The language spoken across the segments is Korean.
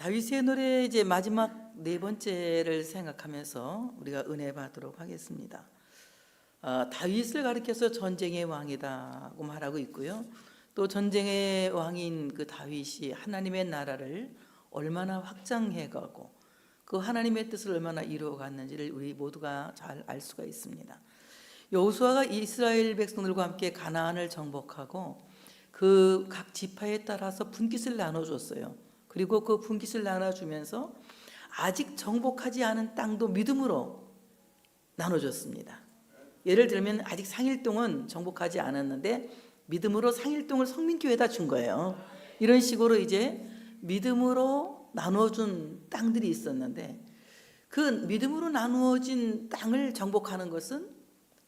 다윗의 노래 이제 마지막 네 번째를 생각하면서 우리가 은혜 받도록 하겠습니다. 다윗을 가리켜서 전쟁의 왕이다고 말하고 있고요. 또 전쟁의 왕인 그 다윗이 하나님의 나라를 얼마나 확장해가고 그 하나님의 뜻을 얼마나 이루어갔는지를 우리 모두가 잘 알 수가 있습니다. 여호수아가 이스라엘 백성들과 함께 가나안을 정복하고 그 각 지파에 따라서 분깃을 나눠줬어요. 그리고 그 분깃을 나눠주면서 아직 정복하지 않은 땅도 믿음으로 나눠줬습니다. 예를 들면 아직 상일동은 정복하지 않았는데 믿음으로 상일동을 성민교회에다 준 거예요. 이런 식으로 이제 믿음으로 나눠준 땅들이 있었는데 그 믿음으로 나누어진 땅을 정복하는 것은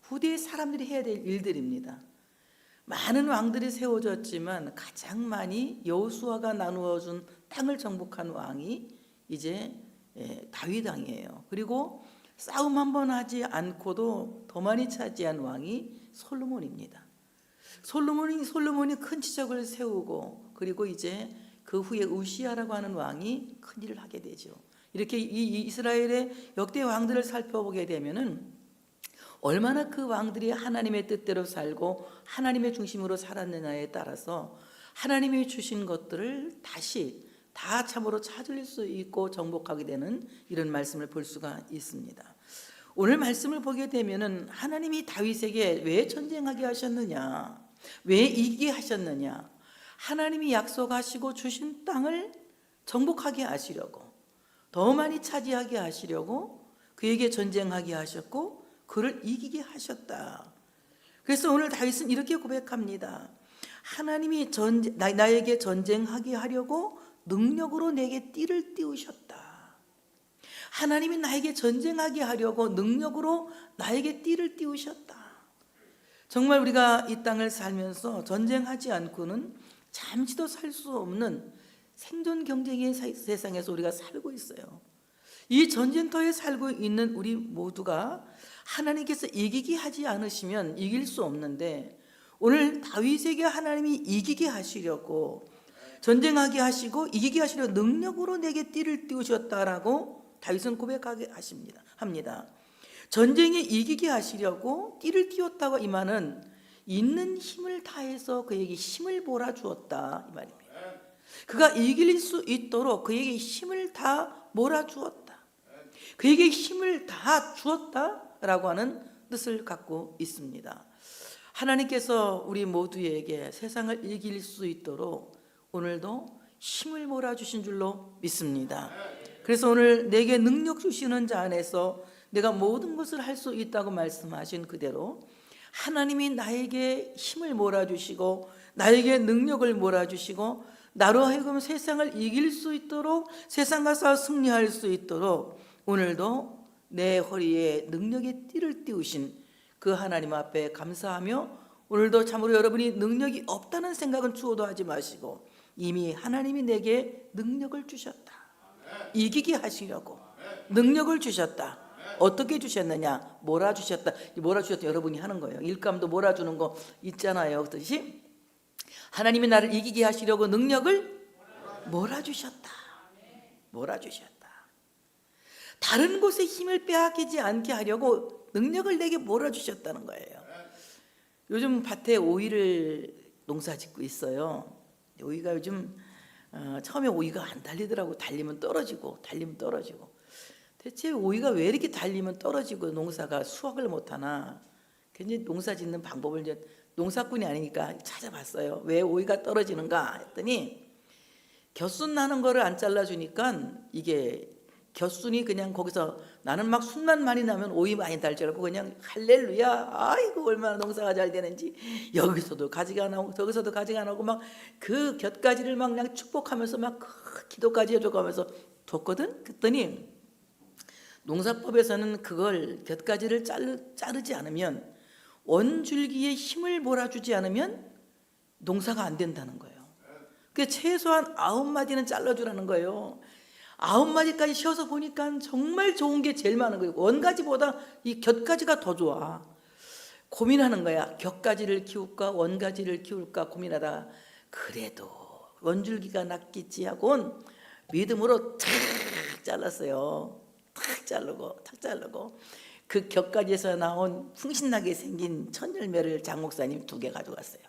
후대의 사람들이 해야 될 일들입니다. 많은 왕들이 세워졌지만 가장 많이 여호수아가 나누어준 땅을 정복한 왕이 이제 다윗 왕이에요. 그리고 싸움 한 번 하지 않고도 더 많이 차지한 왕이 솔로몬입니다. 솔로몬이 큰 지적을 세우고 그리고 이제 그 후에 우시아라고 하는 왕이 큰 일을 하게 되죠. 이렇게 이 이스라엘의 역대 왕들을 살펴보게 되면은 얼마나 그 왕들이 하나님의 뜻대로 살고 하나님의 중심으로 살았느냐에 따라서 하나님이 주신 것들을 다시 다 참으로 찾을 수 있고 정복하게 되는 이런 말씀을 볼 수가 있습니다. 오늘 말씀을 보게 되면은 하나님이 다윗에게 왜 전쟁하게 하셨느냐, 왜 이기게 하셨느냐, 하나님이 약속하시고 주신 땅을 정복하게 하시려고, 더 많이 차지하게 하시려고 그에게 전쟁하게 하셨고 그를 이기게 하셨다. 그래서 오늘 다윗은 이렇게 고백합니다. 하나님이 나에게 전쟁하게 하려고 능력으로 내게 띠를 띄우셨다. 하나님이 나에게 전쟁하게 하려고 능력으로 나에게 띠를 띄우셨다. 정말 우리가 이 땅을 살면서 전쟁하지 않고는 잠시도 살 수 없는 생존 경쟁의 세상에서 우리가 살고 있어요. 이 전쟁터에 살고 있는 우리 모두가 하나님께서 이기게 하지 않으시면 이길 수 없는데 오늘 다윗에게 하나님이 이기게 하시려고 전쟁하게 하시고 이기게 하시려고 능력으로 내게 띠를 띄우셨다라고 다윗은 고백하게 합니다. 전쟁에 이기게 하시려고 띠를 띄웠다고 이 말은 있는 힘을 다해서 그에게 힘을 몰아주었다 이 말입니다. 그가 이길 수 있도록 그에게 힘을 다 몰아주었다. 그에게 힘을 다 주었다라고 하는 뜻을 갖고 있습니다. 하나님께서 우리 모두에게 세상을 이길 수 있도록 오늘도 힘을 몰아주신 줄로 믿습니다. 그래서 오늘 내게 능력 주시는 자 안에서 내가 모든 것을 할 수 있다고 말씀하신 그대로 하나님이 나에게 힘을 몰아주시고 나에게 능력을 몰아주시고 나로 하여금 세상을 이길 수 있도록 세상과 승리할 수 있도록 오늘도 내 허리에 능력의 띠를 띄우신 그 하나님 앞에 감사하며 오늘도 참으로 여러분이 능력이 없다는 생각은 추호도 하지 마시고 이미 하나님이 내게 능력을 주셨다. 이기게 하시려고 능력을 주셨다. 어떻게 주셨느냐? 몰아주셨다. 몰아주셨다 여러분이 하는 거예요. 일감도 몰아주는 거 있잖아요. 그렇듯이 하나님이 나를 이기게 하시려고 능력을 몰아주셨다. 몰아주셨다. 다른 곳에 힘을 빼앗기지 않게 하려고 능력을 내게 몰아주셨다는 거예요. 요즘 밭에 오이를 농사 짓고 있어요. 오이가 요즘 처음에 오이가 안 달리더라고. 달리면 떨어지고 대체 오이가 왜 이렇게 달리면 떨어지고 농사가 수확을 못하나 굉장히 농사 짓는 방법을 이제 농사꾼이 아니니까 찾아봤어요. 왜 오이가 떨어지는가 했더니 곁순 나는 거를 안 잘라주니까 이게 곁순이 그냥 거기서 나는 막 순만 많이 나면 오이 많이 달 줄 알고 그냥 할렐루야 아이고 얼마나 농사가 잘 되는지 여기서도 가지가 나오고 저기서도 가지가 나오고 막 그 곁가지를 막 그냥 축복하면서 막 기도까지 해줘가면서 뒀거든. 그랬더니 농사법에서는 그걸 곁가지를 자르지 않으면 원줄기에 힘을 몰아주지 않으면 농사가 안 된다는 거예요. 그래서 최소한 9마디는 잘라주라는 거예요. 9마디까지 쉬어서 보니까 정말 좋은 게 제일 많은 거예요. 원가지보다 이 곁가지가 더 좋아. 고민하는 거야. 곁가지를 키울까 원가지를 키울까 고민하다가 그래도 원줄기가 낫겠지 하고는 믿음으로 탁 잘랐어요. 탁 자르고 그 격가지에서 나온 풍신나게 생긴 천열매를 장 목사님 2개 가져갔어요.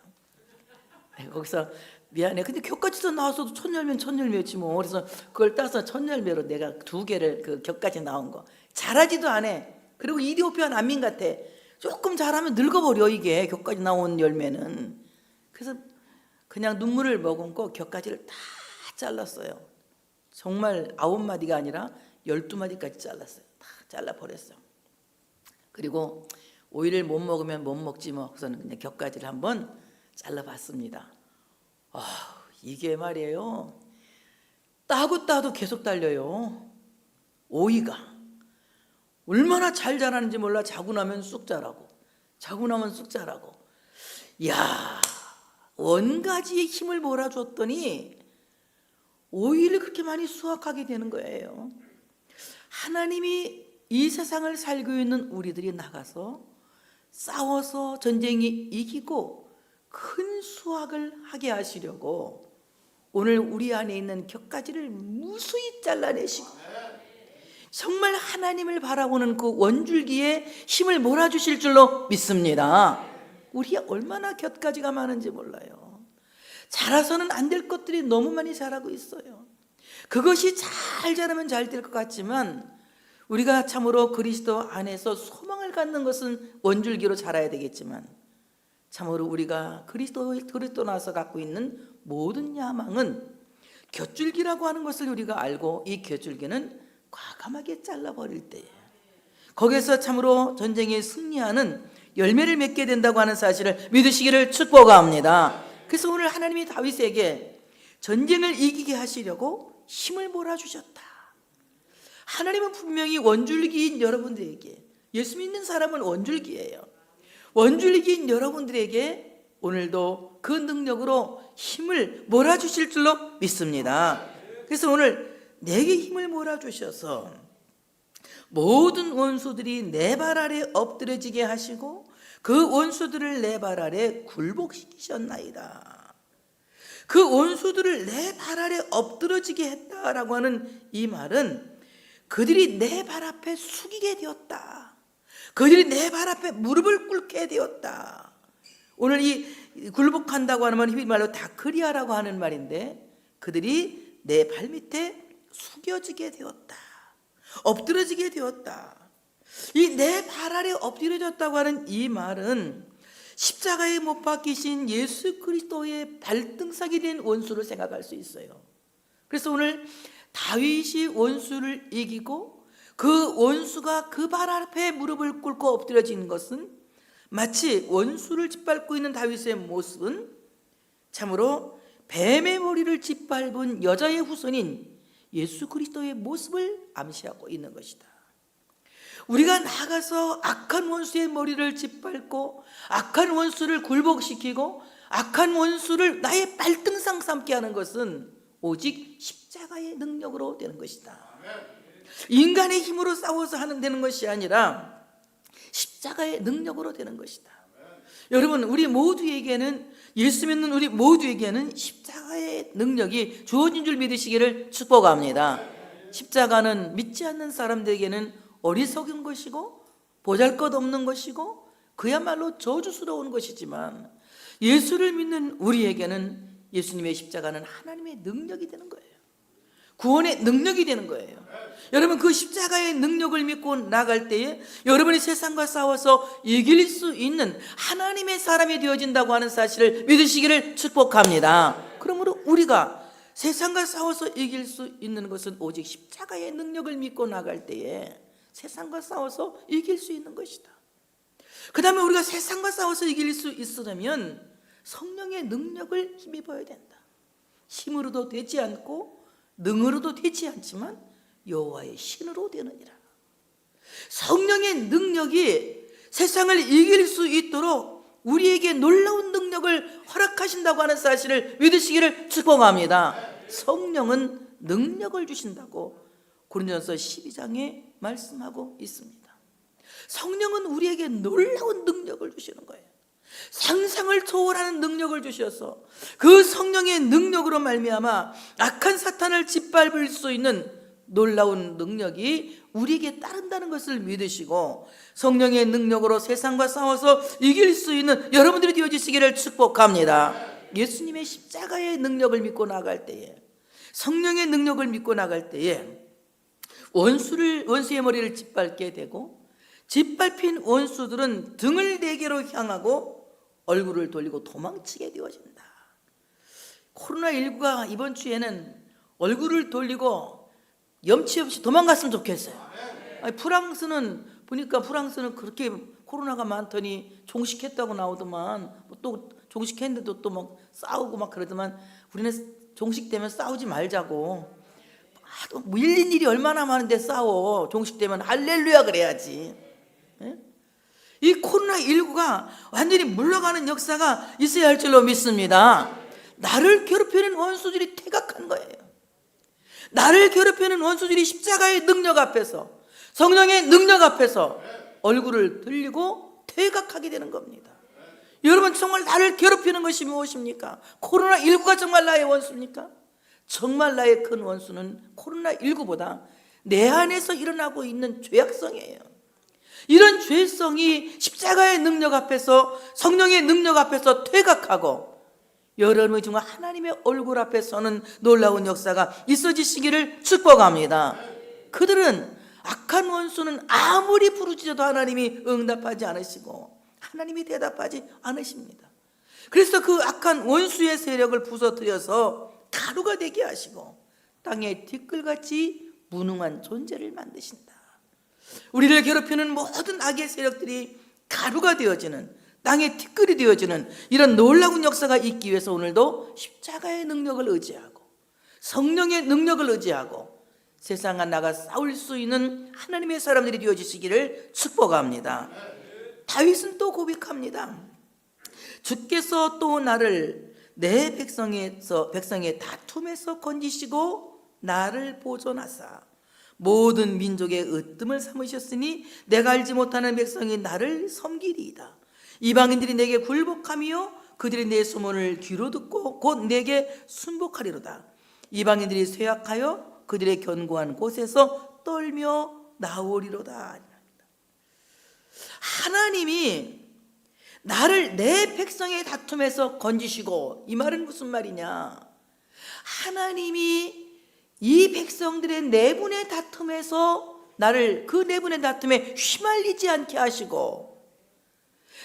거기서 미안해, 근데 격가지에서 나와서도 천열매는 천열매였지 뭐. 그래서 그걸 따서 천열매로 내가 2개를 그 격가지 나온 거 잘하지도 않아. 그리고 이디오피아 난민 같아. 조금 잘하면 늙어버려 이게 격가지 나온 열매는. 그래서 그냥 눈물을 머금고 격가지를 다 잘랐어요. 정말 9마디가 아니라 12마디까지 잘랐어요. 다 잘라버렸어요. 그리고 오이를 못 먹으면 못 먹지 뭐. 그래서 그냥 격가지를 한번 잘라봤습니다. 이게 말이에요, 따도 계속 달려요. 오이가 얼마나 잘 자라는지 몰라. 자고 나면 쑥 자라고, 자고 나면 쑥 자라고. 이야, 원가지의 힘을 몰아줬더니 오이를 그렇게 많이 수확하게 되는 거예요. 하나님이 이 세상을 살고 있는 우리들이 나가서 싸워서 전쟁이 이기고 큰 수확을 하게 하시려고 오늘 우리 안에 있는 격가지를 무수히 잘라내시고 정말 하나님을 바라보는 그 원줄기에 힘을 몰아주실 줄로 믿습니다. 우리 얼마나 곁가지가 많은지 몰라요. 자라서는 안 될 것들이 너무 많이 자라고 있어요. 그것이 잘 자라면 잘 될 것 같지만 우리가 참으로 그리스도 안에서 소망을 갖는 것은 원줄기로 자라야 되겠지만 참으로 우리가 그리스도 나서 갖고 있는 모든 야망은 곁줄기라고 하는 것을 우리가 알고 이 곁줄기는 과감하게 잘라버릴 때에 거기에서 참으로 전쟁에 승리하는 열매를 맺게 된다고 하는 사실을 믿으시기를 축복합니다. 그래서 오늘 하나님이 다윗에게 전쟁을 이기게 하시려고 힘을 몰아주셨다. 하나님은 분명히 원줄기인 여러분들에게, 예수 믿는 사람은 원줄기예요. 원줄기인 여러분들에게 오늘도 그 능력으로 힘을 몰아주실 줄로 믿습니다. 그래서 오늘 내게 힘을 몰아주셔서 모든 원수들이 내 발 아래 엎드려지게 하시고 그 원수들을 내 발 아래 굴복시키셨나이다. 그 원수들을 내 발 아래 엎드려지게 했다라고 하는 이 말은 그들이 내 발 앞에 숙이게 되었다. 그들이 내 발 앞에 무릎을 꿇게 되었다. 오늘 이 굴복한다고 하는 말은 히브리 말로 다크리아라고 하는 말인데 그들이 내 발 밑에 숙여지게 되었다. 엎드려지게 되었다. 이 내 발 아래 엎드려졌다고 하는 이 말은 십자가에 못 박히신 예수 그리스도의 발등상이 된 원수를 생각할 수 있어요. 그래서 오늘 다윗이 원수를 이기고 그 원수가 그 발 앞에 무릎을 꿇고 엎드려진 것은 마치 원수를 짓밟고 있는 다윗의 모습은 참으로 뱀의 머리를 짓밟은 여자의 후손인 예수 그리스도의 모습을 암시하고 있는 것이다. 우리가 나가서 악한 원수의 머리를 짓밟고 악한 원수를 굴복시키고 악한 원수를 나의 발등상 삼게 하는 것은 오직 십자가의 능력으로 되는 것이다. 인간의 힘으로 싸워서 되는 것이 아니라 십자가의 능력으로 되는 것이다. 여러분, 우리 모두에게는, 예수 믿는 우리 모두에게는 십자가의 능력이 주어진 줄 믿으시기를 축복합니다. 십자가는 믿지 않는 사람들에게는 어리석은 것이고 보잘것없는 것이고 그야말로 저주스러운 것이지만 예수를 믿는 우리에게는 예수님의 십자가는 하나님의 능력이 되는 거예요. 구원의 능력이 되는 거예요. 여러분, 그 십자가의 능력을 믿고 나갈 때에 여러분이 세상과 싸워서 이길 수 있는 하나님의 사람이 되어진다고 하는 사실을 믿으시기를 축복합니다. 그러므로 우리가 세상과 싸워서 이길 수 있는 것은 오직 십자가의 능력을 믿고 나갈 때에 세상과 싸워서 이길 수 있는 것이다. 그 다음에 우리가 세상과 싸워서 이길 수 있으려면 성령의 능력을 힘입어야 된다. 힘으로도 되지 않고 능으로도 되지 않지만 여호와의 신으로 되느니라. 성령의 능력이 세상을 이길 수 있도록 우리에게 놀라운 능력을 허락하신다고 하는 사실을 믿으시기를 축복합니다. 성령은 능력을 주신다고 고린도전서 12장에 말씀하고 있습니다. 성령은 우리에게 놀라운 능력을 주시는 거예요. 상상을 초월하는 능력을 주셔서 그 성령의 능력으로 말미암아 악한 사탄을 짓밟을 수 있는 놀라운 능력이 우리에게 따른다는 것을 믿으시고 성령의 능력으로 세상과 싸워서 이길 수 있는 여러분들이 되어주시기를 축복합니다. 예수님의 십자가의 능력을 믿고 나갈 때에, 성령의 능력을 믿고 나갈 때에 원수의 머리를 짓밟게 되고, 짓밟힌 원수들은 등을 내게로 향하고 얼굴을 돌리고 도망치게 되어진다. 코로나19가 이번 주에는 얼굴을 돌리고 염치 없이 도망갔으면 좋겠어요. 아니, 프랑스는 보니까 프랑스는 그렇게 코로나가 많더니 종식했다고 나오더만, 또 종식했는데도 또 막 싸우고 막 그러더만, 우리는 종식되면 싸우지 말자고. 밀린 일이 얼마나 많은데 싸워. 종식되면 할렐루야 그래야지. 예? 이 코로나19가 완전히 물러가는 역사가 있어야 할 줄로 믿습니다. 나를 괴롭히는 원수들이 퇴각한 거예요. 나를 괴롭히는 원수들이 십자가의 능력 앞에서, 성령의 능력 앞에서 얼굴을 들리고 퇴각하게 되는 겁니다. 여러분, 정말 나를 괴롭히는 것이 무엇입니까? 코로나19가 정말 나의 원수입니까? 정말 나의 큰 원수는 코로나19보다 내 안에서 일어나고 있는 죄악성이에요. 이런 죄성이 십자가의 능력 앞에서, 성령의 능력 앞에서 퇴각하고 여러분의 정말 하나님의 얼굴 앞에 서는 놀라운 역사가 있어지시기를 축복합니다. 그들은, 악한 원수는 아무리 부르짖어도 하나님이 응답하지 않으시고 하나님이 대답하지 않으십니다. 그래서 그 악한 원수의 세력을 부서뜨려서 가루가 되게 하시고 땅에 티끌같이 무능한 존재를 만드신다. 우리를 괴롭히는 모든 악의 세력들이 가루가 되어지는, 땅의 티끌이 되어지는 이런 놀라운 역사가 있기 위해서 오늘도 십자가의 능력을 의지하고 성령의 능력을 의지하고 세상과 나가 싸울 수 있는 하나님의 사람들이 되어주시기를 축복합니다. 다윗은 또 고백합니다. 주께서 또 나를 내 백성의 다툼에서 건지시고 나를 보존하사 모든 민족의 으뜸을 삼으셨으니 내가 알지 못하는 백성이 나를 섬기리이다. 이방인들이 내게 굴복하며 그들이 내 소문을 귀로 듣고 곧 내게 순복하리로다. 이방인들이 쇠약하여 그들의 견고한 곳에서 떨며 나오리로다. 하나님이 나를 내 백성의 다툼에서 건지시고, 이 말은 무슨 말이냐? 하나님이 이 백성들의 내분의 다툼에서 나를 그 내분의 다툼에 휘말리지 않게 하시고,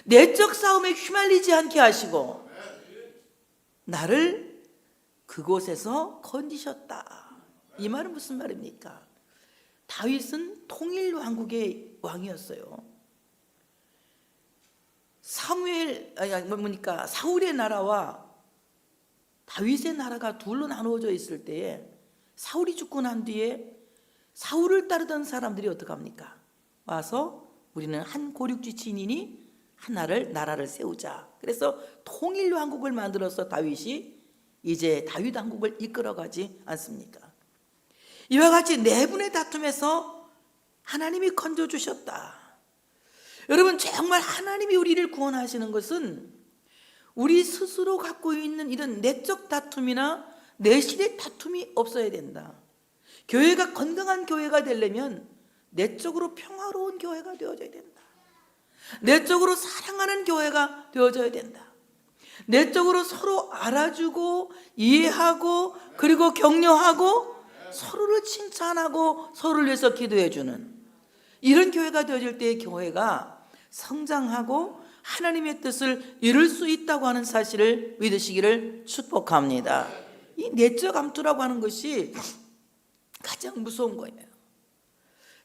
내적 싸움에 휘말리지 않게 하시고 나를 그곳에서 건지셨다. 이 말은 무슨 말입니까? 다윗은 통일 왕국의 왕이었어요. 사울의 나라와 다윗의 나라가 둘로 나누어져 있을 때에 사울이 죽고 난 뒤에 사울을 따르던 사람들이 어떻게 합니까? 와서 우리는 한 고륙지 진인이 나라를 세우자. 그래서 통일 왕국을 만들어서 다윗이 이제 다윗 왕국을 이끌어가지 않습니까? 이와 같이 내분의 다툼에서 하나님이 건져주셨다. 여러분, 정말 하나님이 우리를 구원하시는 것은 우리 스스로 갖고 있는 이런 내적 다툼이나 내실의 다툼이 없어야 된다. 교회가 건강한 교회가 되려면 내적으로 평화로운 교회가 되어져야 된다. 내적으로 사랑하는 교회가 되어져야 된다. 내적으로 서로 알아주고 이해하고 그리고 격려하고 서로를 칭찬하고 서로를 위해서 기도해주는 이런 교회가 되어질 때의 교회가 성장하고 하나님의 뜻을 이룰 수 있다고 하는 사실을 믿으시기를 축복합니다. 이 내적 암투라고 하는 것이 가장 무서운 거예요.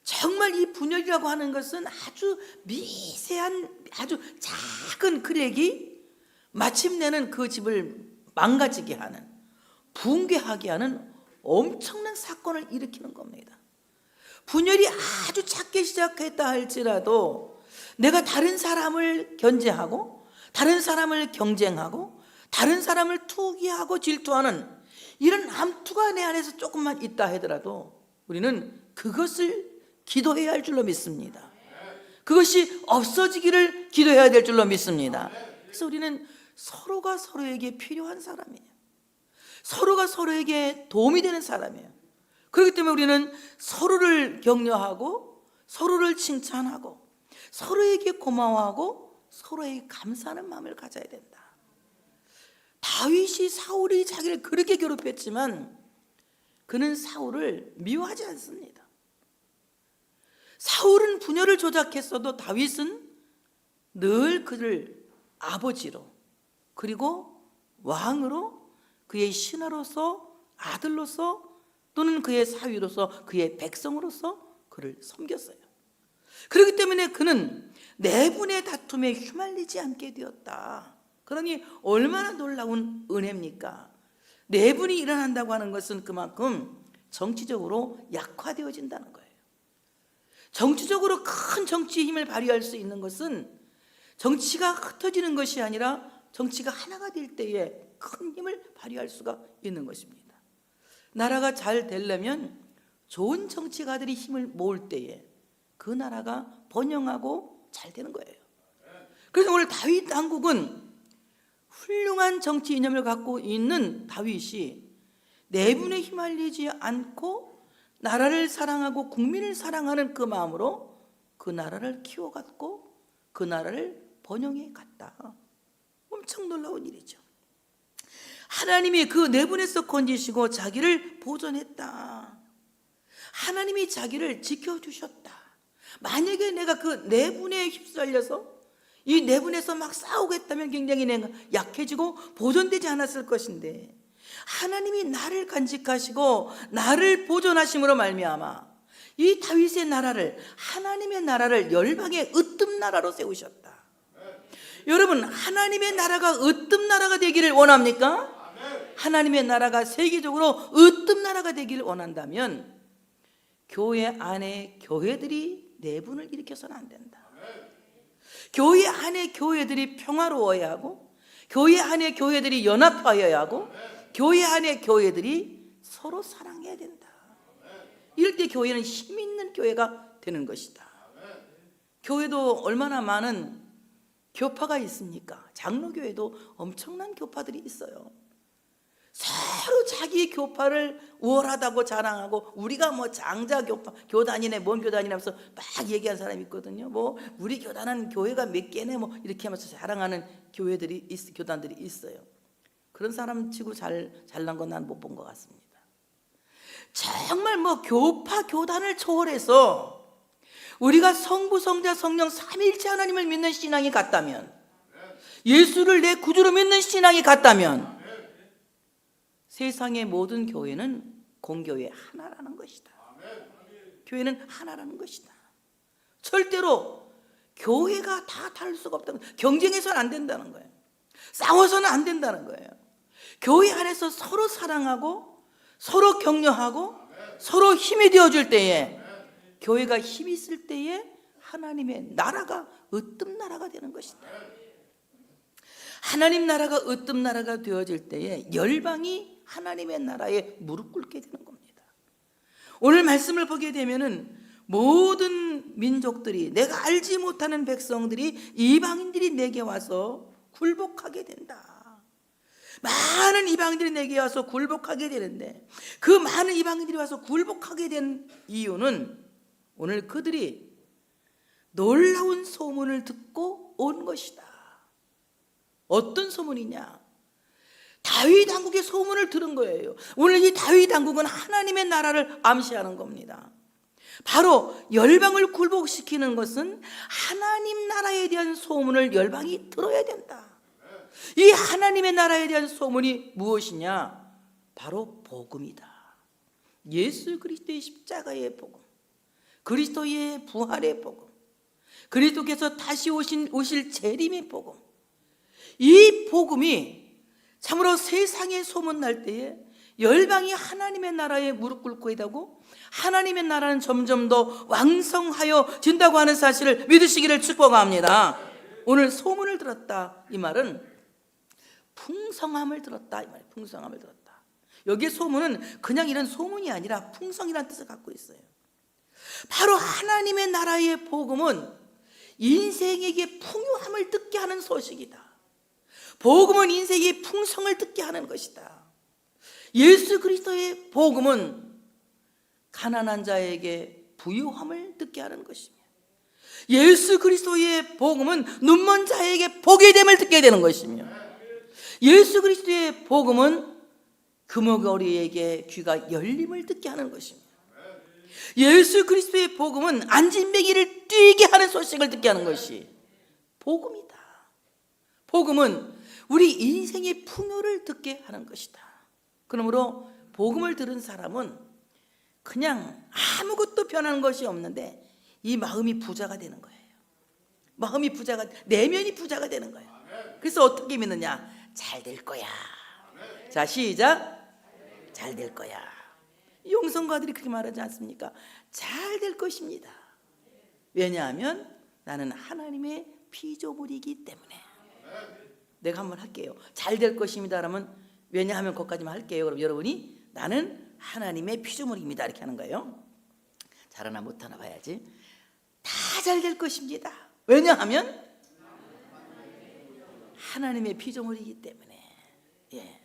정말 이 분열이라고 하는 것은 아주 미세한, 아주 작은 크랙이 마침내는 그 집을 망가지게 하는, 붕괴하게 하는 엄청난 사건을 일으키는 겁니다. 분열이 아주 작게 시작했다 할지라도 내가 다른 사람을 견제하고 다른 사람을 경쟁하고 다른 사람을 투기하고 질투하는 이런 암투가 내 안에서 조금만 있다 하더라도 우리는 그것을 기도해야 할 줄로 믿습니다. 그것이 없어지기를 기도해야 될 줄로 믿습니다. 그래서 우리는 서로가 서로에게 필요한 사람이에요. 서로가 서로에게 도움이 되는 사람이에요. 그렇기 때문에 우리는 서로를 격려하고 서로를 칭찬하고 서로에게 고마워하고 서로에게 감사하는 마음을 가져야 된다. 다윗이 사울이 자기를 그렇게 괴롭혔지만 그는 사울을 미워하지 않습니다. 사울은 분열을 조작했어도 다윗은 늘 그를 아버지로 그리고 왕으로 그의 신하로서 아들로서 또는 그의 사위로서 그의 백성으로서 그를 섬겼어요. 그렇기 때문에 그는 내분의 다툼에 휘말리지 않게 되었다. 그러니 얼마나 놀라운 은혜입니까? 내분이 일어난다고 하는 것은 그만큼 정치적으로 약화되어진다는 거예요. 정치적으로 큰 정치의 힘을 발휘할 수 있는 것은 정치가 흩어지는 것이 아니라 정치가 하나가 될 때에 큰 힘을 발휘할 수가 있는 것입니다. 나라가 잘 되려면 좋은 정치가들이 힘을 모을 때에 그 나라가 번영하고 잘 되는 거예요. 그래서 오늘 다윗 왕국은 훌륭한 정치 이념을 갖고 있는 다윗이 내분에 휘말리지 않고 나라를 사랑하고 국민을 사랑하는 그 마음으로 그 나라를 키워갔고 그 나라를 번영해 갔다. 엄청 놀라운 일이죠. 하나님이 그 내분에서 건지시고 자기를 보존했다. 하나님이 자기를 지켜주셨다. 만약에 내가 그 내분에 휩쓸려서 이 내분에서 막 싸우겠다면 굉장히 내가 약해지고 보존되지 않았을 것인데 하나님이 나를 간직하시고 나를 보존하심으로 말미암아 이 다윗의 나라를 하나님의 나라를 열방의 으뜸 나라로 세우셨다. 여러분, 하나님의 나라가 으뜸 나라가 되기를 원합니까? 하나님의 나라가 세계적으로 으뜸 나라가 되기를 원한다면 교회 안에 교회들이 내분을 일으켜서는 안 된다. 교회 안에 교회들이 평화로워야 하고 교회 안에 교회들이 연합하여야 하고 교회 안에 교회들이 서로 사랑해야 된다. 이럴 때 교회는 힘 있는 교회가 되는 것이다. 교회도 얼마나 많은 교파가 있습니까? 장로교회도 엄청난 교파들이 있어요. 서로 자기 교파를 우월하다고 자랑하고 우리가 뭐 장자 교파 교단이네 뭔 교단이네 하면서 막 얘기한 사람이 있거든요. 뭐 우리 교단은 교회가 몇 개네 뭐 이렇게 하면서 자랑하는 교단들이 있어요. 그런 사람 치고 잘난 건 난 못 본 것 같습니다. 정말 뭐 교파 교단을 초월해서 우리가 성부 성자 성령 삼위일체 하나님을 믿는 신앙이 같다면, 예수를 내 구주로 믿는 신앙이 같다면 세상의 모든 교회는 공교회 하나라는 것이다. 교회는 하나라는 것이다. 절대로 교회가 다 다를 수가 없다는 거예요. 경쟁해서는 안 된다는 거예요. 싸워서는 안 된다는 거예요. 교회 안에서 서로 사랑하고 서로 격려하고 서로 힘이 되어줄 때에, 교회가 힘이 있을 때에 하나님의 나라가 으뜸 나라가 되는 것이다. 하나님 나라가 으뜸 나라가 되어질 때에 열방이 하나님의 나라에 무릎 꿇게 되는 겁니다. 오늘 말씀을 보게 되면은 모든 민족들이, 내가 알지 못하는 백성들이, 이방인들이 내게 와서 굴복하게 된다. 많은 이방인들이 내게 와서 굴복하게 되는데, 그 많은 이방인들이 와서 굴복하게 된 이유는 오늘 그들이 놀라운 소문을 듣고 온 것이다. 어떤 소문이냐? 다윗 왕국의 소문을 들은 거예요. 오늘 이 다윗 왕국은 하나님의 나라를 암시하는 겁니다. 바로 열방을 굴복시키는 것은 하나님 나라에 대한 소문을 열방이 들어야 된다. 이 하나님의 나라에 대한 소문이 무엇이냐? 바로 복음이다. 예수 그리스도의 십자가의 복음, 그리스도의 부활의 복음, 그리스도께서 다시 오실 재림의 복음, 이 복음이 참으로 세상에 소문날 때에 열방이 하나님의 나라에 무릎 꿇고 있다고, 하나님의 나라는 점점 더 왕성하여 진다고 하는 사실을 믿으시기를 축복합니다. 오늘 소문을 들었다, 이 말은 풍성함을 들었다, 이 말이에요. 풍성함을 들었다. 여기에 소문은 그냥 이런 소문이 아니라 풍성이라는 뜻을 갖고 있어요. 바로 하나님의 나라의 복음은 인생에게 풍요함을 듣게 하는 소식이다. 복음은 인생의 풍성을 듣게 하는 것이다. 예수 그리스도의 복음은 가난한 자에게 부유함을 듣게 하는 것이며, 예수 그리스도의 복음은 눈먼 자에게 복이 됨을 듣게 되는 것이며, 예수 그리스도의 복음은 금어거리에게 귀가 열림을 듣게 하는 것이며, 예수 그리스도의 복음은 안진뱅이를 뛰게 하는 소식을 듣게 하는 것이 복음이다. 복음은 우리 인생의 풍요를 듣게 하는 것이다. 그러므로 복음을 들은 사람은 그냥 아무것도 변하는 것이 없는데 이 마음이 부자가 되는 거예요. 마음이 부자가, 내면이 부자가 되는 거예요. 그래서 어떻게 믿느냐? 잘 될 거야. 자, 시작. 잘 될 거야. 용성가들이 그렇게 말하지 않습니까? 잘 될 것입니다. 왜냐하면 나는 하나님의 피조물이기 때문에. 내가 한번 할게요. 잘 될 것입니다 라면 왜냐하면 거기까지만 할게요. 그럼 여러분이 나는 하나님의 피조물입니다 이렇게 하는 거예요. 잘하나 못하나 봐야지. 다 잘 될 것입니다. 왜냐하면 하나님의 피조물이기 때문에. 예.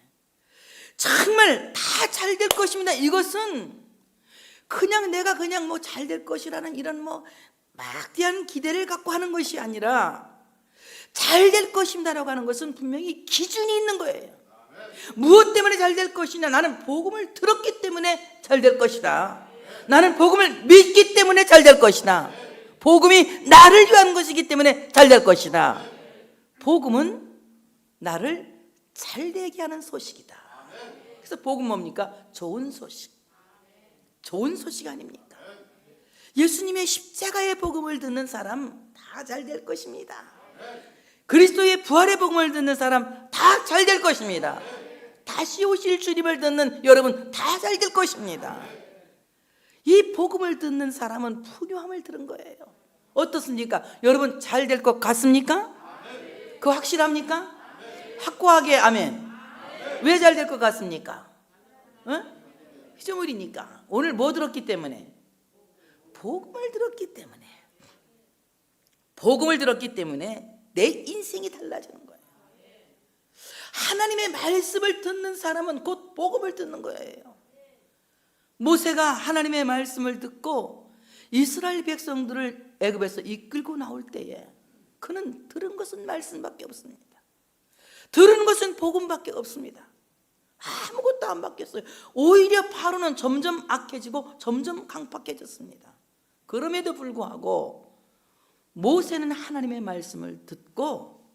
정말 다 잘 될 것입니다. 이것은 그냥 내가 그냥 뭐 잘 될 것이라는 이런 뭐 막대한 기대를 갖고 하는 것이 아니라 잘 될 것입니다라고 하는 것은 분명히 기준이 있는 거예요. 무엇 때문에 잘 될 것이냐? 나는 복음을 들었기 때문에 잘 될 것이다. 나는 복음을 믿기 때문에 잘 될 것이다. 복음이 나를 위한 것이기 때문에 잘 될 것이다. 복음은 나를 잘되게 하는 소식이다. 그래서 복음 뭡니까? 좋은 소식. 좋은 소식 아닙니까? 예수님의 십자가의 복음을 듣는 사람 다 잘 될 것입니다. 그리스도의 부활의 복음을 듣는 사람 다 잘 될 것입니다. 다시 오실 주님을 듣는 여러분 다 잘 될 것입니다. 이 복음을 듣는 사람은 풍요함을 들은 거예요. 어떻습니까? 여러분 잘 될 것 같습니까? 그거 확실합니까? 확고하게 아멘. 왜 잘 될 것 같습니까? 피조물이니까. 오늘 뭐 들었기 때문에? 복음을 들었기 때문에. 복음을 들었기 때문에 내 인생이 달라지는 거예요. 하나님의 말씀을 듣는 사람은 곧 복음을 듣는 거예요. 모세가 하나님의 말씀을 듣고 이스라엘 백성들을 애굽에서 이끌고 나올 때에 그는 들은 것은 말씀밖에 없습니다. 들은 것은 복음밖에 없습니다. 아무것도 안 바뀌었어요. 오히려 바로는 점점 악해지고 점점 강팍해졌습니다. 그럼에도 불구하고 모세는 하나님의 말씀을 듣고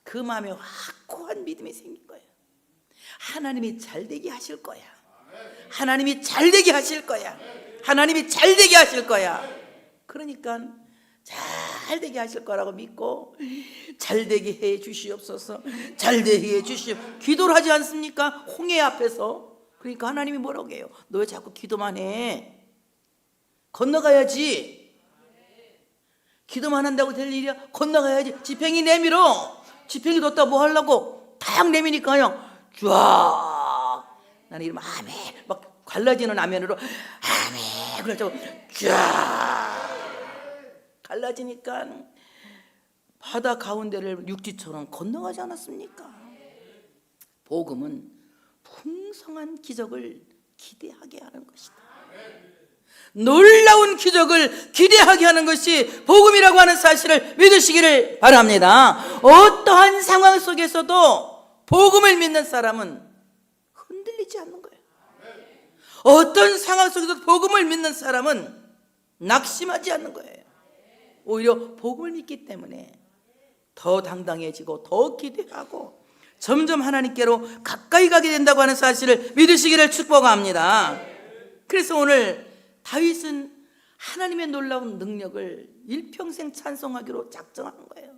그 마음에 확고한 믿음이 생긴 거예요. 하나님이 잘되게 하실 거야. 하나님이 잘되게 하실 거야. 하나님이 잘되게 하실 거야. 그러니까 잘되게 하실 거라고 믿고 잘되게 해 주시옵소서, 잘되게 해 주시옵소서 기도를 하지 않습니까? 홍해 앞에서. 그러니까 하나님이 뭐라고 해요? 너 왜 자꾸 기도만 해? 건너가야지. 기도만 한다고 될 일이야? 건너가야지. 지팽이 내밀어. 지팽이 뒀다 뭐 하려고? 탁 내미니까요 쫙. 나는 이러면 아멘 막 갈라지는 아멘으로 아멘 그러자고 쫙 갈라지니까 바다 가운데를 육지처럼 건너가지 않았습니까? 복음은 풍성한 기적을 기대하게 하는 것이다. 놀라운 기적을 기대하게 하는 것이 복음이라고 하는 사실을 믿으시기를 바랍니다. 어떠한 상황 속에서도 복음을 믿는 사람은 흔들리지 않는 거예요. 어떤 상황 속에서도 복음을 믿는 사람은 낙심하지 않는 거예요. 오히려 복음을 믿기 때문에 더 당당해지고 더 기대하고 점점 하나님께로 가까이 가게 된다고 하는 사실을 믿으시기를 축복합니다. 그래서 오늘 다윗은 하나님의 놀라운 능력을 일평생 찬송하기로 작정한 거예요.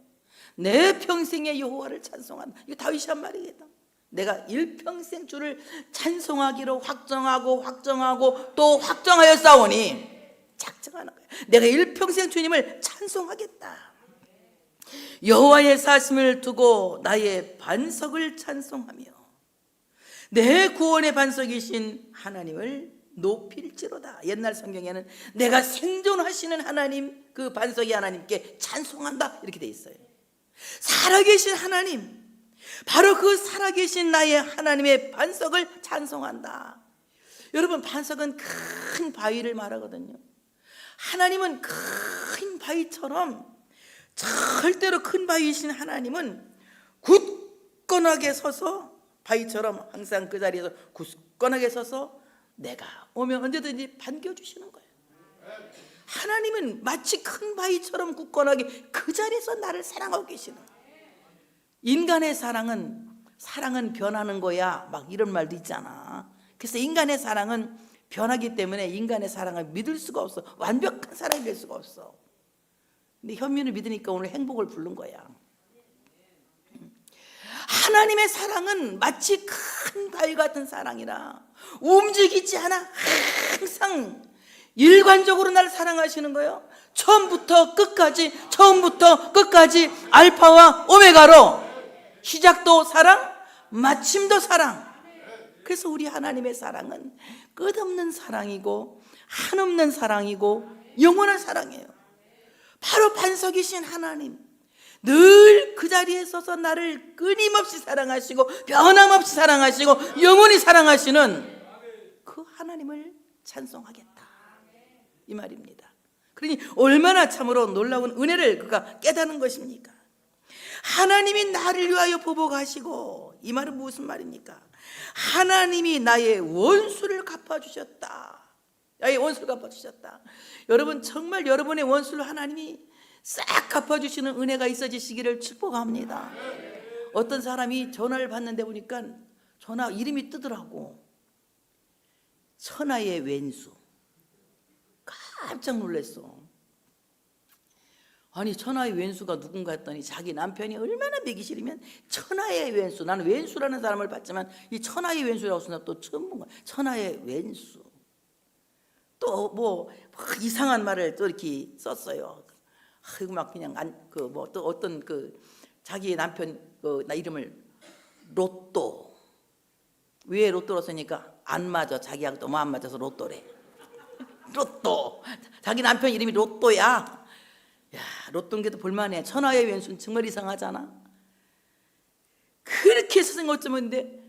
내 평생의 여호와를 찬송한다. 이거 다윗이 한 말이겠다. 내가 일평생 주를 찬송하기로 확정하고 또 확정하여 싸우니 작정하는 거예요. 내가 일평생 주님을 찬송하겠다. 여호와의 사심을 두고 나의 반석을 찬송하며 내 구원의 반석이신 하나님을 높일지로다. 옛날 성경에는 내가 생존하시는 하나님, 그 반석이 하나님께 찬송한다 이렇게 돼 있어요. 살아계신 하나님, 바로 그 살아계신 나의 하나님의 반석을 찬송한다. 여러분, 반석은 큰 바위를 말하거든요. 하나님은 큰 바위처럼, 절대로 큰 바위이신 하나님은 굳건하게 서서, 바위처럼 항상 그 자리에서 굳건하게 서서 내가 오면 언제든지 반겨주시는 거예요. 하나님은 마치 큰 바위처럼 굳건하게 그 자리에서 나를 사랑하고 계시는 거예요. 인간의 사랑은 변하는 거야, 막 이런 말도 있잖아. 그래서 인간의 사랑은 변하기 때문에 인간의 사랑을 믿을 수가 없어. 완벽한 사랑이 될 수가 없어. 근데 현민을 믿으니까 오늘 행복을 부른 거야. 하나님의 사랑은 마치 큰 바위 같은 사랑이라 움직이지 않아. 항상 일관적으로 날 사랑하시는 거예요. 처음부터 끝까지 알파와 오메가로 시작도 사랑, 마침도 사랑. 그래서 우리 하나님의 사랑은 끝없는 사랑이고 한없는 사랑이고 영원한 사랑이에요. 바로 반석이신 하나님, 늘 그 자리에 서서 나를 끊임없이 사랑하시고 변함없이 사랑하시고 영원히 사랑하시는 그 하나님을 찬송하겠다, 이 말입니다. 그러니 얼마나 참으로 놀라운 은혜를 그가 깨닫는 것입니까? 하나님이 나를 위하여 보복하시고, 이 말은 무슨 말입니까? 하나님이 나의 원수를 갚아주셨다. 나의 원수를 갚아주셨다. 여러분, 정말 여러분의 원수를 하나님이 싹 갚아주시는 은혜가 있어지시기를 축복합니다. 어떤 사람이 전화를 받는데 보니까 전화 이름이 뜨더라고. 천하의 왼수. 깜짝 놀랐어. 아니, 천하의 왼수가 누군가 했더니 자기 남편이 얼마나 보기 싫으면 천하의 왼수. 나는 왼수라는 사람을 봤지만 이 천하의 왼수라고 쓰나 또 처음 본 거야. 천하의 왼수. 또 뭐 이상한 말을 또 이렇게 썼어요. 아이고, 막 그냥 또 어떤 자기 남편 나 이름을 로또. 왜 로또로 쓰니까 안 맞아. 자기하고 너무 안 맞아서 로또래. 로또. 자기 남편 이름이 로또야. 야, 로또인게도 볼만해. 천하의 왼수는 정말 이상하잖아. 그렇게 세상에 어쩌면, 근데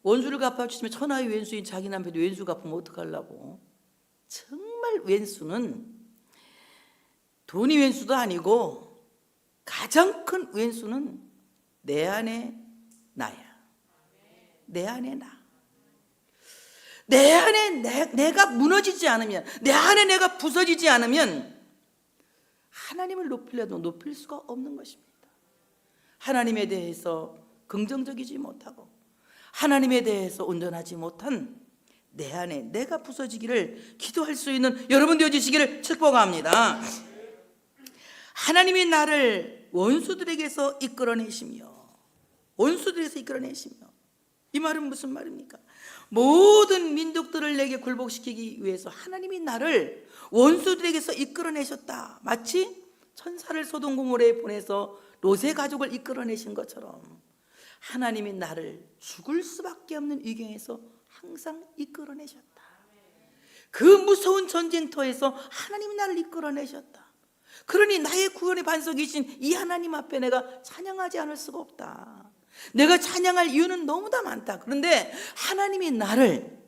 원수를 갚아주시면 천하의 왼수인 자기 남편이 왼수 갚으면 어떡하려고. 정말 왼수는 돈이 왼수도 아니고 가장 큰 왼수는 내 안에 나야. 내 안에 나. 내 안에 내가 무너지지 않으면, 내 안에 내가 부서지지 않으면 하나님을 높이려도 높일 수가 없는 것입니다. 하나님에 대해서 긍정적이지 못하고 하나님에 대해서 온전하지 못한 내 안에 내가 부서지기를 기도할 수 있는 여러분 되어주시기를 축복합니다. 하나님이 나를 원수들에게서 이끌어내시며, 이 말은 무슨 말입니까? 모든 민족들을 내게 굴복시키기 위해서 하나님이 나를 원수들에게서 이끌어내셨다. 마치 천사를 소돔 고모라에 보내서 롯의 가족을 이끌어내신 것처럼 하나님이 나를 죽을 수밖에 없는 위경에서 항상 이끌어내셨다. 그 무서운 전쟁터에서 하나님이 나를 이끌어내셨다. 그러니 나의 구원의 반석이신 이 하나님 앞에 내가 찬양하지 않을 수가 없다. 내가 찬양할 이유는 너무나 많다. 그런데 하나님이 나를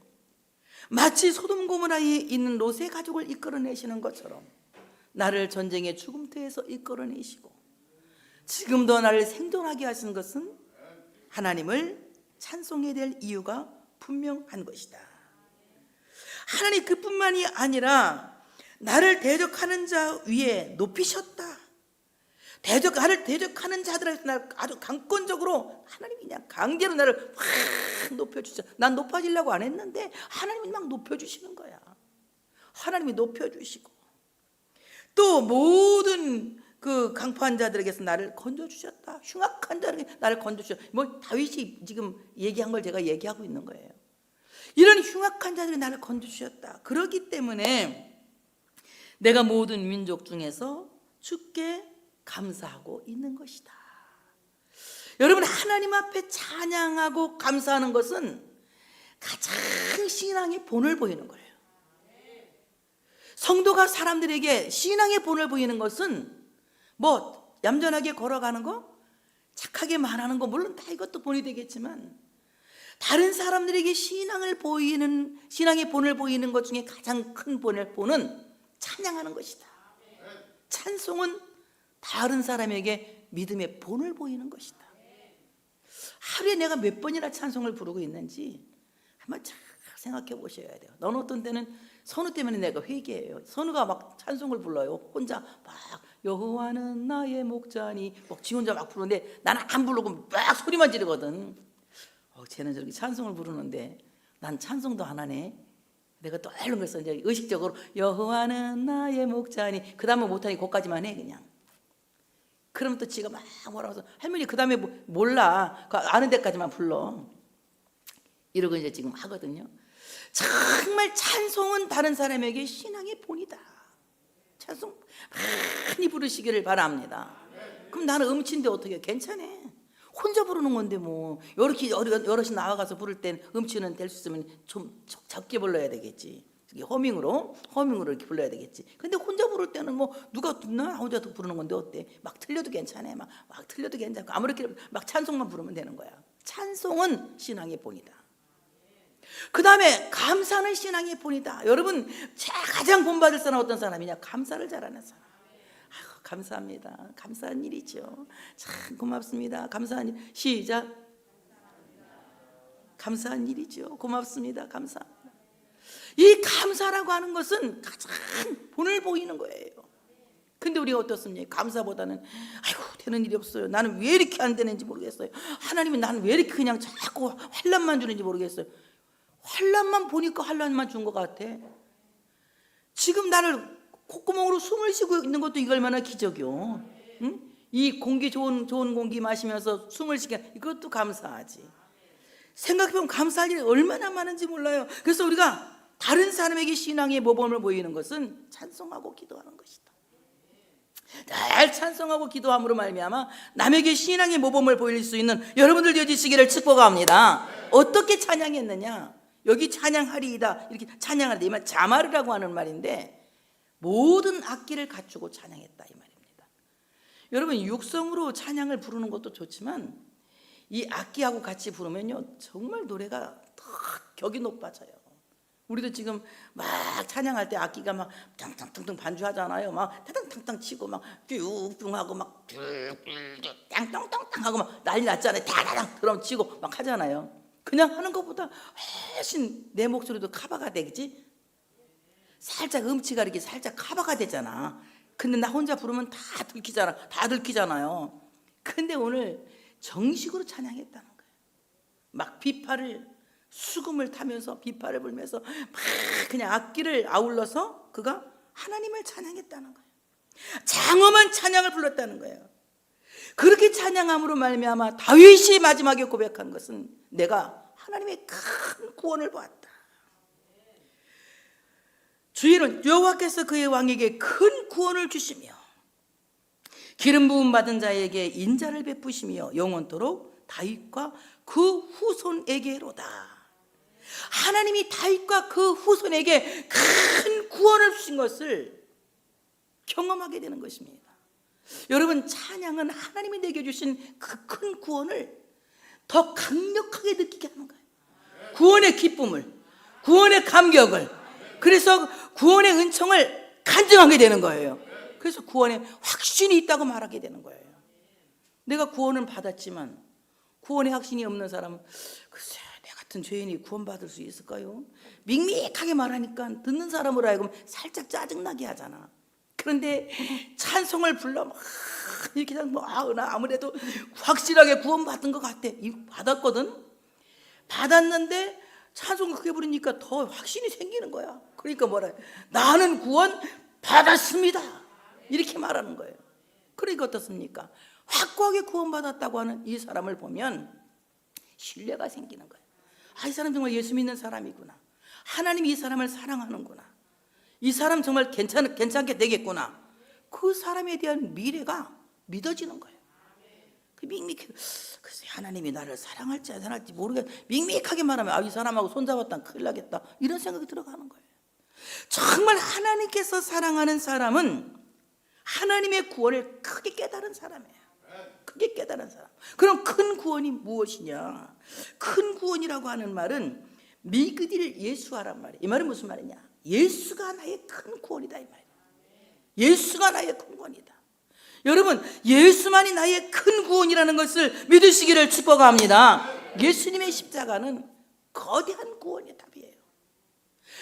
마치 소돔 고모라에 있는 롯의 가족을 이끌어내시는 것처럼 나를 전쟁의 죽음터에서 이끌어내시고 지금도 나를 생존하게 하시는 것은 하나님을 찬송해야 될 이유가 분명한 것이다. 하나님 그뿐만이 아니라 나를 대적하는 자 위에 높이셨다. 나를 대적하는 자들에게 나를 아주 강권적으로 하나님이 그냥 강제로 나를 확 높여주셔. 난 높아지려고 안 했는데 하나님이 막 높여주시는 거야. 하나님이 높여주시고 또 모든 그 강포한 자들에게서 나를 건져주셨다. 흉악한 자들에게 나를 건져주셨다. 뭐 다윗이 지금 얘기한 걸 제가 얘기하고 있는 거예요. 이런 흉악한 자들이 나를 건져주셨다. 그렇기 때문에 내가 모든 민족 중에서 주께 감사하고 있는 것이다. 여러분, 하나님 앞에 찬양하고 감사하는 것은 가장 신앙의 본을 보이는 거예요. 성도가 사람들에게 신앙의 본을 보이는 것은 뭐 얌전하게 걸어가는 거, 착하게 말하는 거 물론 다 이것도 본이 되겠지만 다른 사람들에게 신앙의 본을 보이는 것 중에 가장 큰 본은 찬양하는 것이다. 찬송은 다른 사람에게 믿음의 본을 보이는 것이다. 하루에 내가 몇 번이나 찬송을 부르고 있는지 한번 잘 생각해 보셔야 돼요. 너는 어떤 때는 선우 때문에 내가 회개해요. 선우가 막 찬송을 불러요. 혼자 막 여호와는 나의 목자니 막 지 혼자 막 부르는데 나는 안 부르고 막 소리만 지르거든. 쟤는 저렇게 찬송을 부르는데 난 찬송도 안 하네. 내가 또 이런 걸 써 이제 의식적으로 여호와는 나의 목자니 그 다음에 못하니 거기까지만 해 그냥. 그러면 또 지가 막 뭐라고 해서 할머니 그 다음에 몰라 아는 데까지만 불러 이러고 이제 지금 하거든요. 정말 찬송은 다른 사람에게 신앙의 본이다. 찬송 많이 부르시기를 바랍니다. 그럼 나는 음치인데 어떻게 괜찮아. 혼자 부르는 건데 뭐 이렇게 여럿이 나와가서 부를 땐 음치는 될 수 있으면 좀 작게 불러야 되겠지. 허밍으로 이렇게 불러야 되겠지. 근데 혼자 부를 때는 뭐 누가 듣나 혼자 부르는 건데 어때? 막 틀려도 괜찮아. 막 틀려도 괜찮고 아무렇게 막 찬송만 부르면 되는 거야. 찬송은 신앙의 본이다. 그 다음에 감사는 신앙의 본이다. 여러분 가장 본받을 사람 어떤 사람이냐? 감사를 잘하는 사람. 감사합니다. 감사한 일이죠. 참 고맙습니다. 감사한 일. 시작. 감사한 일이죠. 고맙습니다. 감사합니다. 이 감사라고 하는 것은 가장 본을 보이는 거예요. 근데 우리가 어떻습니까? 감사보다는 아이고 되는 일이 없어요. 나는 왜 이렇게 안 되는지 모르겠어요. 하나님이 나는 왜 이렇게 그냥 자꾸 환난만 주는지 모르겠어요. 환난만 보니까 환난만 준 것 같아. 지금 나를 콧구멍으로 숨을 쉬고 있는 것도 이거 얼마나 기적이요. 응? 이 공기 좋은 공기 마시면서 숨을 쉬게 이것도 감사하지. 생각해보면 감사할 일이 얼마나 많은지 몰라요. 그래서 우리가 다른 사람에게 신앙의 모범을 보이는 것은 찬송하고 기도하는 것이다. 늘 찬송하고 기도함으로 말미암아 남에게 신앙의 모범을 보일 수 있는 여러분들 되어지시기를 축복합니다. 어떻게 찬양했느냐? 여기 찬양하리이다 이렇게 찬양하리다 이 말 자마르라고 하는 말인데 모든 악기를 갖추고 찬양했다 이 말입니다. 여러분 육성으로 찬양을 부르는 것도 좋지만 이 악기하고 같이 부르면요 정말 노래가 더 격이 높아져요. 우리도 지금 막 찬양할 때 악기가 막 탕탕탕탕 반주하잖아요. 막 타당탕탕 치고 막 쭉 하고 막 땅땅땅땅 하고 막 난리 났잖아요. 다다당 드럼 치고 막 하잖아요. 그냥 하는 것보다 훨씬 내 목소리도 커버가 되겠지. 살짝 음치가 이렇게 살짝 커버가 되잖아. 근데 나 혼자 부르면 다 들키잖아요. 근데 오늘 정식으로 찬양했다는 거예요. 막 비파를 수금을 타면서 비파를 불면서 막 그냥 악기를 아울러서 그가 하나님을 찬양했다는 거예요. 장엄한 찬양을 불렀다는 거예요. 그렇게 찬양함으로 말미암아 다윗이 마지막에 고백한 것은 내가 하나님의 큰 구원을 보았다. 주인은 여호와께서 그의 왕에게 큰 구원을 주시며 기름 부음 받은 자에게 인자를 베푸시며 영원토록 다윗과 그 후손에게로다. 하나님이 다윗과 그 후손에게 큰 구원을 주신 것을 경험하게 되는 것입니다. 여러분 찬양은 하나님이 내게 주신 그 큰 구원을 더 강력하게 느끼게 하는 거예요. 구원의 기쁨을, 구원의 감격을, 그래서 구원의 은총을 간증하게 되는 거예요. 그래서 구원에 확신이 있다고 말하게 되는 거예요. 내가 구원은 받았지만 구원의 확신이 없는 사람은 글쎄 내 같은 죄인이 구원받을 수 있을까요? 밍밍하게 말하니까 듣는 사람으로 하여금 살짝 짜증나게 하잖아. 그런데 찬송을 불러 막 이렇게 뭐 나 아무래도 확실하게 구원받은 것 같아. 받았거든. 받았는데 찬송을 크게 부르니까 더 확신이 생기는 거야. 그러니까 뭐라 해? 나는 구원 받았습니다. 이렇게 말하는 거예요. 그러니까 어떻습니까? 확고하게 구원받았다고 하는 이 사람을 보면 신뢰가 생기는 거예요. 아, 이 사람 정말 예수 믿는 사람이구나. 하나님이 이 사람을 사랑하는구나. 이 사람 정말 괜찮게 되겠구나. 그 사람에 대한 미래가 믿어지는 거예요. 글쎄 하나님이 나를 사랑할지 안 사랑할지 모르겠. 밍밍하게 말하면 아, 이 사람하고 손잡았다 큰일 나겠다 이런 생각이 들어가는 거예요. 정말 하나님께서 사랑하는 사람은 하나님의 구원을 크게 깨달은 사람이에요. 크게 깨달은 사람. 그럼 큰 구원이 무엇이냐? 큰 구원이라고 하는 말은 미그딜 예수하란 말이에요. 이 말은 무슨 말이냐? 예수가 나의 큰 구원이다 이 말이에요. 예수가 나의 큰 구원이다. 여러분, 예수만이 나의 큰 구원이라는 것을 믿으시기를 축복합니다. 예수님의 십자가는 거대한 구원의 답이에요.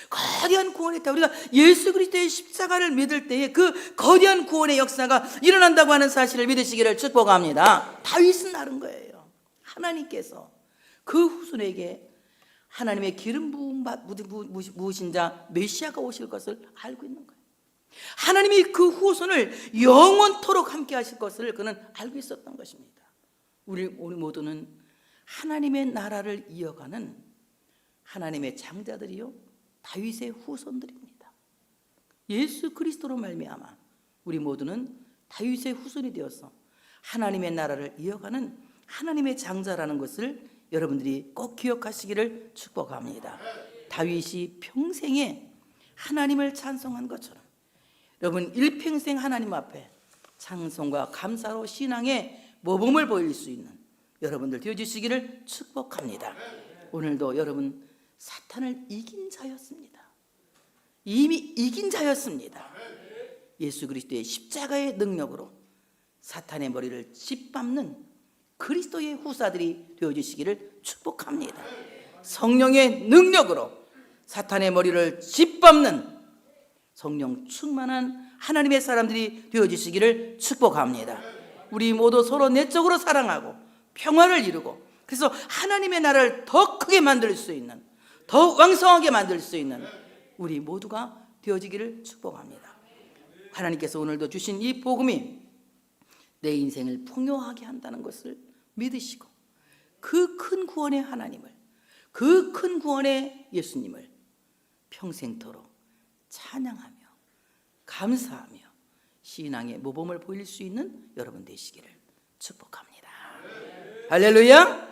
거대한 구원의 답. 우리가 예수 그리스도의 십자가를 믿을 때에 그 거대한 구원의 역사가 일어난다고 하는 사실을 믿으시기를 축복합니다. 다윗은 아는 거예요. 하나님께서 그 후손에게 하나님의 기름 부음 부으신 자 메시아가 오실 것을 알고 있는 거예요. 하나님이 그 후손을 영원토록 함께 하실 것을 그는 알고 있었던 것입니다. 우리 모두는 하나님의 나라를 이어가는 하나님의 장자들이요 다윗의 후손들입니다. 예수 그리스도로 말미암아 우리 모두는 다윗의 후손이 되어서 하나님의 나라를 이어가는 하나님의 장자라는 것을 여러분들이 꼭 기억하시기를 축복합니다. 다윗이 평생에 하나님을 찬송한 것처럼 여러분 일평생 하나님 앞에 찬송과 감사로 신앙의 모범을 보일 수 있는 여러분들 되어주시기를 축복합니다. 오늘도 여러분 사탄을 이긴 자였습니다. 이미 이긴 자였습니다. 예수 그리스도의 십자가의 능력으로 사탄의 머리를 짓밟는 그리스도의 후사들이 되어주시기를 축복합니다. 성령의 능력으로 사탄의 머리를 짓밟는 성령 충만한 하나님의 사람들이 되어주시기를 축복합니다. 우리 모두 서로 내적으로 사랑하고 평화를 이루고 그래서 하나님의 나라를 더 크게 만들 수 있는 더 왕성하게 만들 수 있는 우리 모두가 되어지기를 축복합니다. 하나님께서 오늘도 주신 이 복음이 내 인생을 풍요하게 한다는 것을 믿으시고 그 큰 구원의 하나님을 그 큰 구원의 예수님을 평생토록 찬양하며 감사하며 신앙의 모범을 보일 수 있는 여러분 되시기를 축복합니다. 할렐루야.